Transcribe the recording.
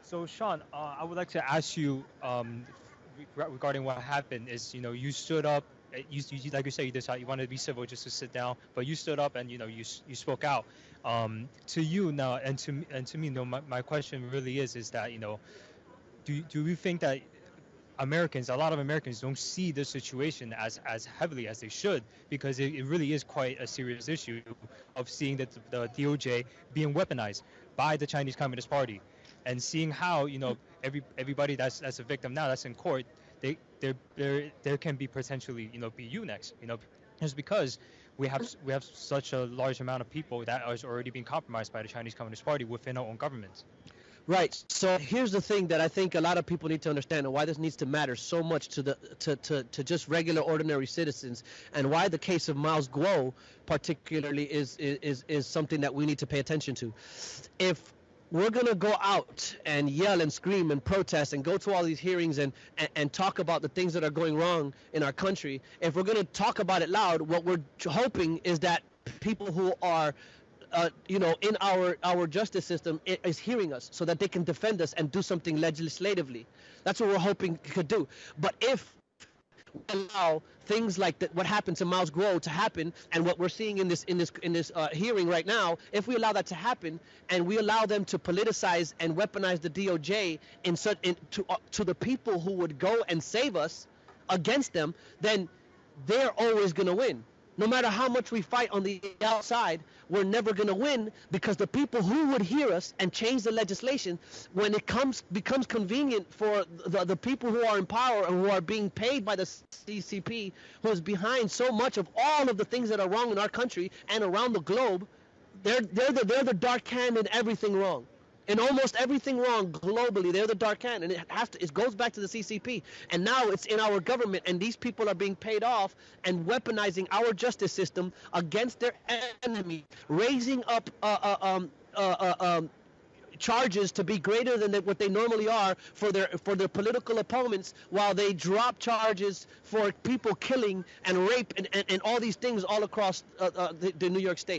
So, Sean, I would like to ask you regarding what happened. Is you stood up. Like you said, you decided you wanted to be civil just to sit down, but you stood up and you spoke out. To you now, and to me, my question really is that do we think that a lot of Americans don't see the situation as heavily as they should, because it really is quite a serious issue of seeing that the DOJ being weaponized by the Chinese Communist Party, and seeing how everybody that's a victim now that's in court, there can be potentially be you next, just because we have such a large amount of people that is already being compromised by the Chinese Communist Party within our own government. Right. So here's the thing that I think a lot of people need to understand, and why this needs to matter so much to just regular, ordinary citizens, and why the case of Miles Guo particularly is something that we need to pay attention to. If we're going to go out and yell and scream and protest and go to all these hearings and talk about the things that are going wrong in our country, if we're going to talk about it loud, what we're hoping is that people who are in our justice system is hearing us, so that they can defend us and do something legislatively. That's what we're hoping could do. But if we allow things like what happened to Miles Guo to happen, and what we're seeing in this hearing right now, if we allow that to happen, and we allow them to politicize and weaponize the DOJ to the people who would go and save us against them, then they're always going to win. No matter how much we fight on the outside, we're never going to win, because the people who would hear us and change the legislation, when it becomes convenient for the people who are in power and who are being paid by the CCP, who is behind so much of all of the things that are wrong in our country and around the globe, they're the dark hand in everything wrong. In almost everything wrong globally, they're the dark hand, and it goes back to the CCP. And now it's in our government, and these people are being paid off and weaponizing our justice system against their enemy, raising up charges to be greater than what they normally are for their political opponents, while they drop charges for people killing and rape and all these things all across the New York State.